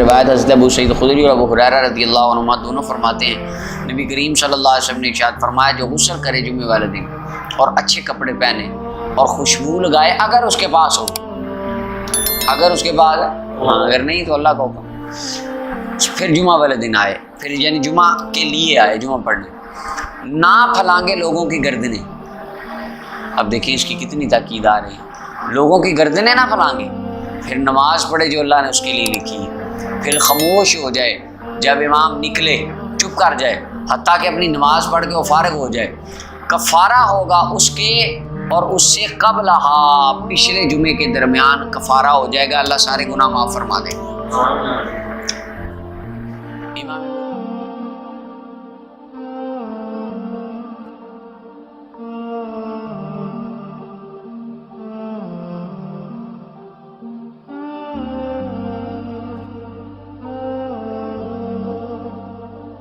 روایت حضرت ابو سعید خدری اور ابو ہریرہ رضی اللہ عنہما دونوں فرماتے ہیں نبی کریم صلی اللہ علیہ وسلم نے ارشاد فرمایا جو غسل کرے جمعے والے دن اور اچھے کپڑے پہنے اور خوشبو لگائے اگر اس کے پاس ہو، اگر اس کے پاس اگر نہیں تو اللہ کا حکم، پھر جمعہ والے دن آئے، پھر یعنی جمعہ کے لیے آئے جمعہ پڑھنے، نہ پھلانگے لوگوں کی گردنیں. اب دیکھیں اس کی کتنی تاکید آ رہی ہے، لوگوں کی گردنیں نہ پھلانگے، پھر نماز پڑھے جو اللہ نے اس کے لیے لکھی ہے، پھر خاموش ہو جائے جب امام نکلے، چپ کر جائے حتیٰ کہ اپنی نماز پڑھ کے وہ فارغ ہو جائے. کفارہ ہوگا اس کے اور اس سے قبل پچھلے جمعے کے درمیان کفارہ ہو جائے گا، اللہ سارے گناہ معاف فرما دے گا.